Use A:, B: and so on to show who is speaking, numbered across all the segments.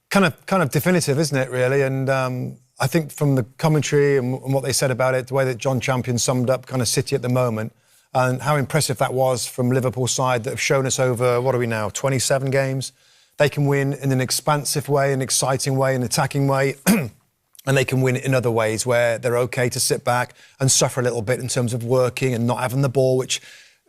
A: kind of definitive, isn't it, really? And I think from the commentary and what they said about it, the way that John Champion summed up kind of City at the moment, and how impressive that was from Liverpool's side that have shown us over, what are we now, 27 games? They can win in an expansive way, an exciting way, an attacking way, and they can win in other ways where they're okay to sit back and suffer a little bit in terms of working and not having the ball, which,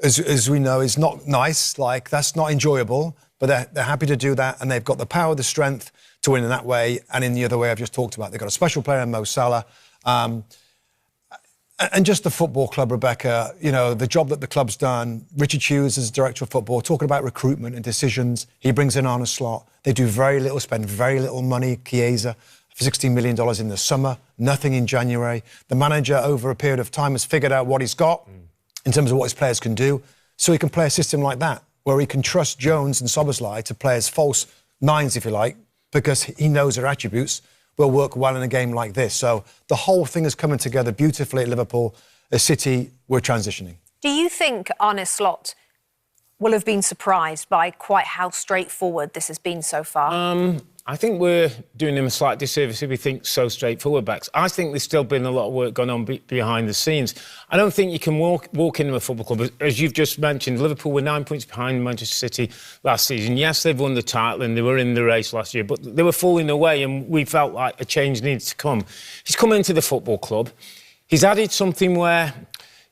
A: as we know, is not nice. Like, that's not enjoyable, but they're happy to do that, and they've got the power, the strength to win in that way, and in the other way I've just talked about. They've got a special player in Mo Salah. And just the football club, Rebecca, you know, the job that the club's done. Richard Hughes is director of football, talking about recruitment and decisions. He brings in Arne Slot. They do very little, spend very little money. Chiesa, for $16 million in the summer, nothing in January. The manager, over a period of time, has figured out what he's got in terms of what his players can do, so he can play a system like that, where he can trust Jones and Szoboszlai to play as false nines, if you like, because he knows their attributes will work well in a game like this. So the whole thing is coming together beautifully at Liverpool. As City, we're transitioning.
B: Do you think Arne Slot will have been surprised by quite how straightforward this has been so far?
C: I think we're doing him a slight disservice if we think so straightforward backs. I think there's still been a lot of work going on behind the scenes. I don't think you can walk into a football club. As you've just mentioned, Liverpool were 9 points behind Manchester City last season. Yes, they've won the title and they were in the race last year, but they were falling away and we felt like a change needed to come. He's come into the football club. He's added something where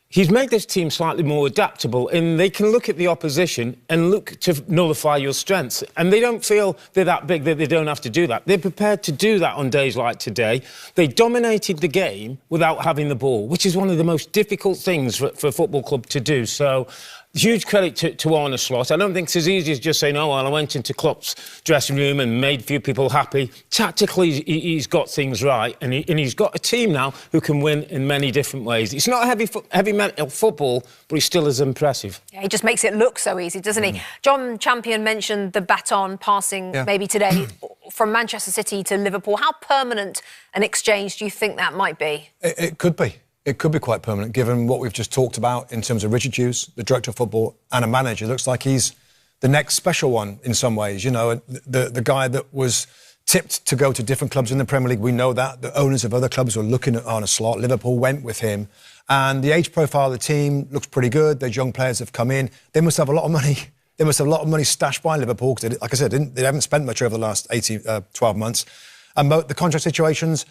C: he's made this team slightly more adaptable, and they can look at the opposition and look to nullify your strengths. And they don't feel they're that big that they don't have to do that. They're prepared to do that on days like today. They dominated the game without having the ball, which is one of the most difficult things for a football club to do. So, huge credit to Arne Slot. I don't think it's as easy as just saying, oh, well, I went into Klopp's dressing room and made a few people happy. Tactically, he's got things right, and he's got a team now who can win in many different ways. It's not heavy mental football, but he's still as impressive.
B: Yeah, he just makes it look so easy, doesn't he? John Champion mentioned the baton passing maybe today from Manchester City to Liverpool. How permanent an exchange do you think that might be?
A: It could be. It could be quite permanent, given what we've just talked about in terms of Richard Hughes, the director of football, and a manager. It looks like he's the next special one in some ways. You know, the guy that was tipped to go to different clubs in the Premier League. We know that. The owners of other clubs were looking at Arne Slot. Liverpool went with him. And the age profile of the team looks pretty good. Their young players have come in. They must have a lot of money. They must have a lot of money stashed by Liverpool, because, like I said, they haven't spent much over the last 12 months. And the contract situations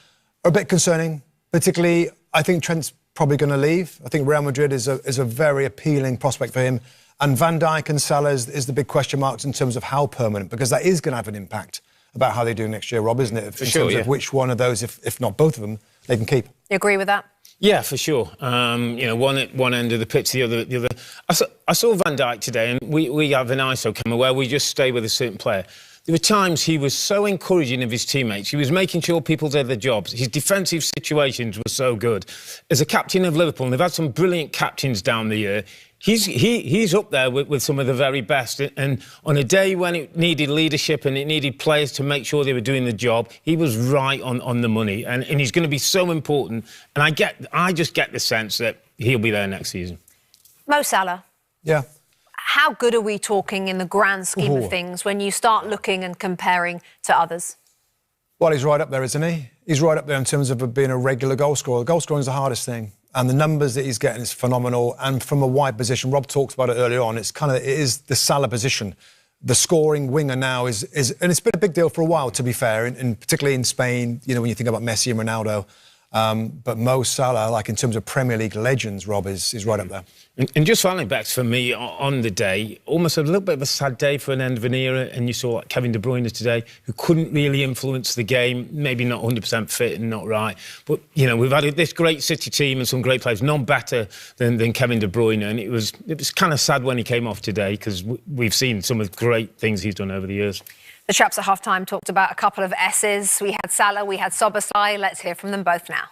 A: are a bit concerning, particularly, I think Trent's probably going to leave. I think Real Madrid is a very appealing prospect for him. And Van Dijk and Salah is the big question marks in terms of how permanent, because that is going to have an impact about how they do next year, Rob, isn't it? In terms of which one of those, if not both of them, they can keep.
B: You agree with that?
C: Yeah, for sure. You know, one at one end of the pitch, the other. I saw Van Dijk today, and we have an ISO camera where we just stay with a certain player. There were times he was so encouraging of his teammates. He was making sure people did their jobs. His defensive situations were so good. As a captain of Liverpool, and they've had some brilliant captains down the year, he's up there with some of the very best. And on a day when it needed leadership and it needed players to make sure they were doing the job, he was right on the money. And he's going to be so important. And I just get the sense that he'll be there next season.
B: Mo Salah.
A: Yeah.
B: How good are we talking in the grand scheme of things when you start looking and comparing to others?
A: Well, he's right up there, isn't he? He's right up there in terms of being a regular goal scorer. Goal scoring is the hardest thing. And the numbers that he's getting is phenomenal. And from a wide position, Rob talked about it earlier on, it is the Salah position. The scoring winger now is and it's been a big deal for a while, to be fair, and particularly in Spain, you know, when you think about Messi and Ronaldo. But Mo Salah, like in terms of Premier League legends, Rob, is right up there.
C: And just finally, Bex, for me, on the day, almost a little bit of a sad day for an end of an era. And you saw like Kevin De Bruyne today, who couldn't really influence the game, maybe not 100% fit and not right. But, you know, we've had this great City team and some great players, none better than Kevin De Bruyne. And it was kind of sad when he came off today, because we've seen some of the great things he's done over the years.
B: The chaps at half-time talked about a couple of S's. We had Salah, we had Szoboszlai. Let's hear from them both now.